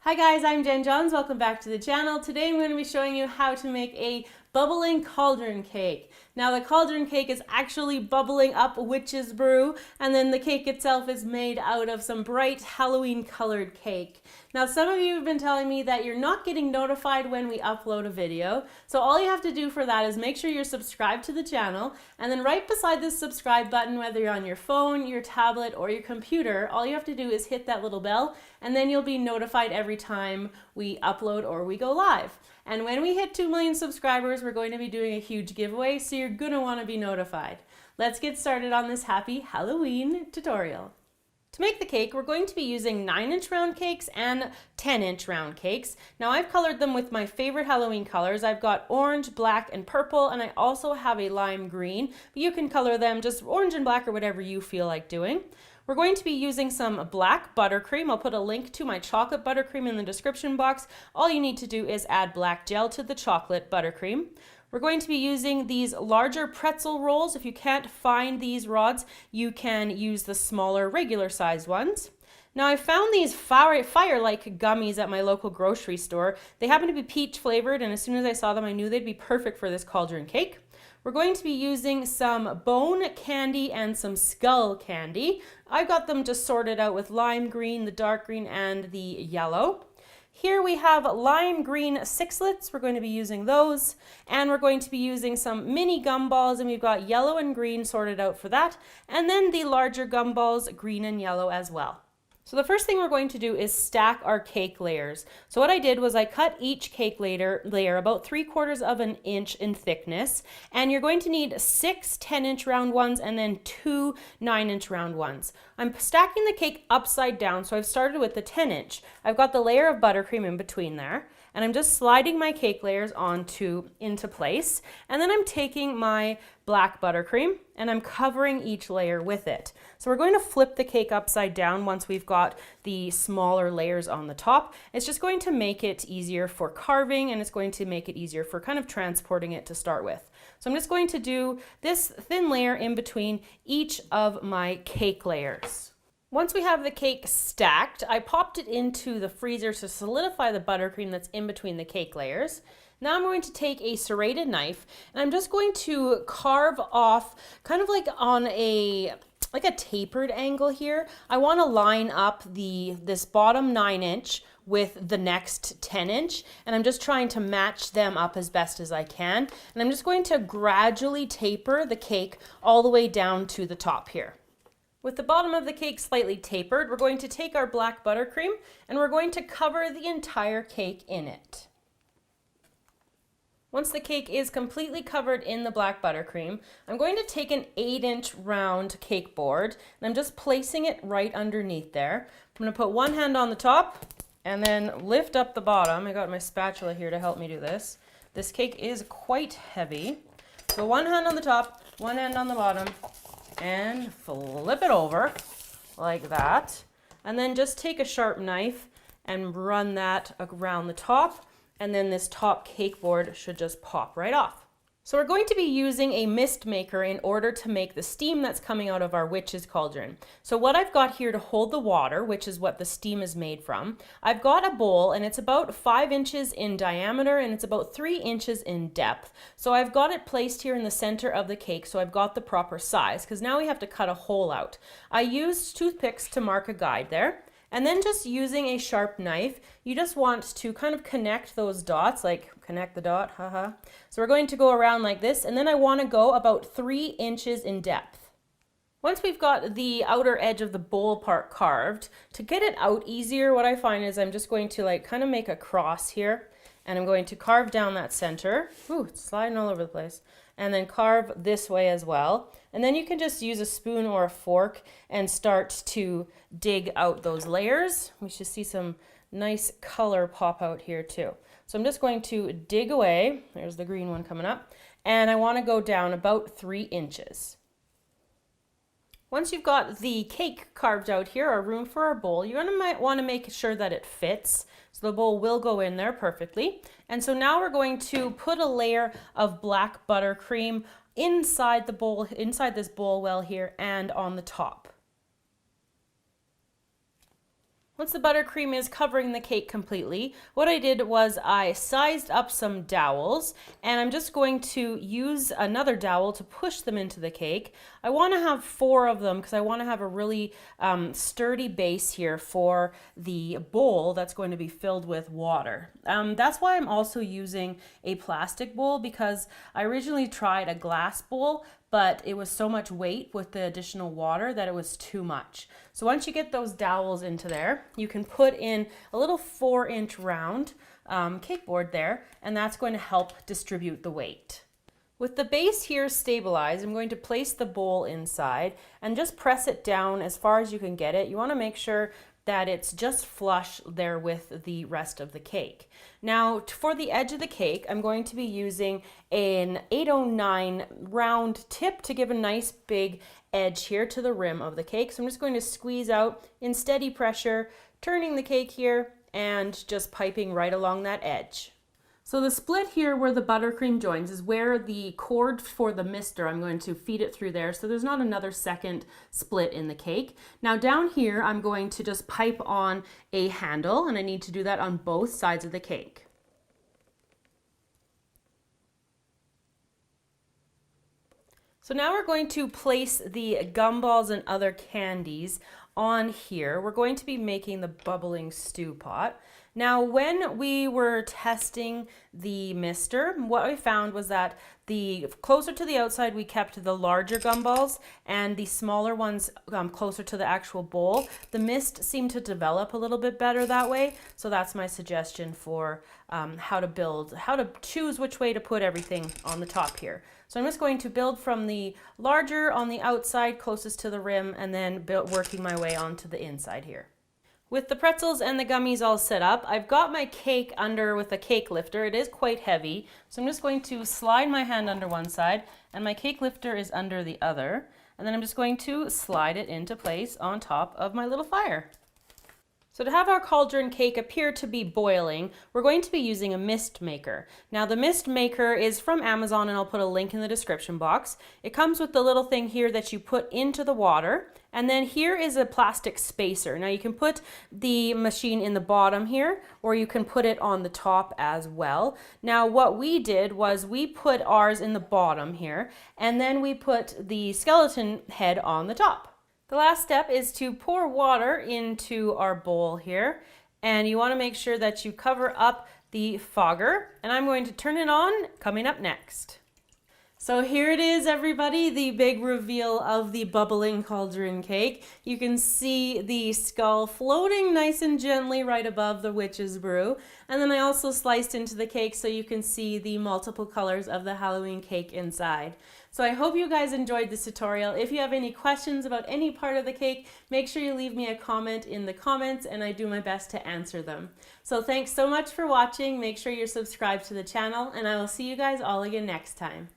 Hi guys, I'm Jen Johns. Welcome back to the channel. Today I'm going to be showing you how to make a bubbling cauldron cake. Now the cauldron cake is actually bubbling up witch's brew, and then the cake itself is made out of some bright Halloween colored cake. Now some of you have been telling me that you're not getting notified when we upload a video, so all you have to do for that is make sure you're subscribed to the channel, and then right beside this subscribe button, whether you're on your phone, your tablet, or your computer, all you have to do is hit that little bell, and then you'll be notified every time we upload or we go live. And when we hit 2 million subscribers, we're going to be doing a huge giveaway, so you're going to want to be notified. Let's get started on this happy Halloween tutorial. To make the cake, we're going to be using 9-inch round cakes and 10-inch round cakes. Now I've colored them with my favorite Halloween colors. I've got orange, black, and purple, and I also have a lime green. But you can color them just orange and black or whatever you feel like doing. We're going to be using some black buttercream. I'll put a link to my chocolate buttercream in the description box. All you need to do is add black gel to the chocolate buttercream. We're going to be using these larger pretzel rolls. If you can't find these rods, you can use the smaller regular size ones. Now I found these fire-like gummies at my local grocery store. They happen to be peach flavored, and as soon as I saw them, I knew they'd be perfect for this cauldron cake. We're going to be using some bone candy and some skull candy. I've got them just sorted out with lime green, the dark green, and the yellow. Here we have lime green sixlets. We're going to be using those, and we're going to be using some mini gumballs, and we've got yellow and green sorted out for that, and then the larger gumballs, green and yellow as well. So the first thing we're going to do is stack our cake layers. So what I did was I cut each cake layer about 3/4 of an inch in thickness, and you're going to need 6 10-inch round ones and then 2 9-inch round ones. I'm stacking the cake upside down, so I've started with the 10-inch. I've got the layer of buttercream in between there, and I'm just sliding my cake layers into place, and then I'm taking my black buttercream and I'm covering each layer with it. So we're going to flip the cake upside down once we've got the smaller layers on the top. It's just going to make it easier for carving, and it's going to make it easier for kind of transporting it to start with. So I'm just going to do this thin layer in between each of my cake layers. Once we have the cake stacked, I popped it into the freezer to solidify the buttercream that's in between the cake layers. Now I'm going to take a serrated knife, and I'm just going to carve off kind of like on a tapered angle here. I want to line up this bottom 9-inch with the next 10-inch, and I'm just trying to match them up as best as I can. And I'm just going to gradually taper the cake all the way down to the top here. With the bottom of the cake slightly tapered, we're going to take our black buttercream and we're going to cover the entire cake in it. Once the cake is completely covered in the black buttercream, I'm going to take an 8-inch round cake board, and I'm just placing it right underneath there. I'm going to put one hand on the top and then lift up the bottom. I got my spatula here to help me do this. This cake is quite heavy. So one hand on the top, one hand on the bottom, and flip it over like that. And then just take a sharp knife and run that around the top, and then this top cake board should just pop right off. So we're going to be using a mist maker in order to make the steam that's coming out of our witch's cauldron. So what I've got here to hold the water, which is what the steam is made from, I've got a bowl, and it's about 5 inches in diameter and it's about 3 inches in depth. So I've got it placed here in the center of the cake, so I've got the proper size, because now we have to cut a hole out. I used toothpicks to mark a guide there. And then just using a sharp knife, you just want to kind of connect those dots, like connect the dot, haha. So we're going to go around like this, and then I want to go about 3 inches in depth. Once we've got the outer edge of the bowl part carved, to get it out easier, what I find is I'm just going to kind of make a cross here, and I'm going to carve down that center. Ooh, it's sliding all over the place. And then carve this way as well. And then you can just use a spoon or a fork and start to dig out those layers. We should see some nice color pop out here too. So I'm just going to dig away. There's the green one coming up. And I want to go down about 3 inches. Once you've got the cake carved out here, our room for our bowl, you're going to want to make sure that it fits. So the bowl will go in there perfectly. And so now we're going to put a layer of black buttercream inside the bowl, inside this bowl well here, and on the top. Once the buttercream is covering the cake completely, what I did was I sized up some dowels, and I'm just going to use another dowel to push them into the cake. I want to have 4 of them because I want to have a really sturdy base here for the bowl that's going to be filled with water. That's why I'm also using a plastic bowl, because I originally tried a glass bowl, but it was so much weight with the additional water that it was too much. So once you get those dowels into there, you can put in a little 4-inch round cake board there, and that's going to help distribute the weight. With the base here stabilized, I'm going to place the bowl inside and just press it down as far as you can get it. You want to make sure that it's just flush there with the rest of the cake. Now for the edge of the cake, I'm going to be using an 809 round tip to give a nice big edge here to the rim of the cake. So I'm just going to squeeze out in steady pressure, turning the cake here and just piping right along that edge. So the split here where the buttercream joins is where the cord for the mister, I'm going to feed it through there so there's not another second split in the cake. Now down here I'm going to just pipe on a handle, and I need to do that on both sides of the cake. So now we're going to place the gumballs and other candies on here. We're going to be making the bubbling stew pot. Now, when we were testing the mister, what we found was that the closer to the outside, we kept the larger gumballs, and the smaller ones closer to the actual bowl. The mist seemed to develop a little bit better that way. So that's my suggestion for how to choose which way to put everything on the top here. So I'm just going to build from the larger on the outside closest to the rim, and then working my way onto the inside here. With the pretzels and the gummies all set up, I've got my cake under with a cake lifter. It is quite heavy, so I'm just going to slide my hand under one side, and my cake lifter is under the other. And then I'm just going to slide it into place on top of my little fire. So to have our cauldron cake appear to be boiling, we're going to be using a mist maker. Now the mist maker is from Amazon, and I'll put a link in the description box. It comes with the little thing here that you put into the water, and then here is a plastic spacer. Now you can put the machine in the bottom here, or you can put it on the top as well. Now what we did was we put ours in the bottom here, and then we put the skeleton head on the top. The last step is to pour water into our bowl here, and you want to make sure that you cover up the fogger, and I'm going to turn it on coming up next. So here it is, everybody, the big reveal of the bubbling cauldron cake. You can see the skull floating nice and gently right above the witch's brew. And then I also sliced into the cake so you can see the multiple colors of the Halloween cake inside. So I hope you guys enjoyed this tutorial. If you have any questions about any part of the cake, make sure you leave me a comment in the comments, and I do my best to answer them. So thanks so much for watching. Make sure you're subscribed to the channel, and I will see you guys all again next time.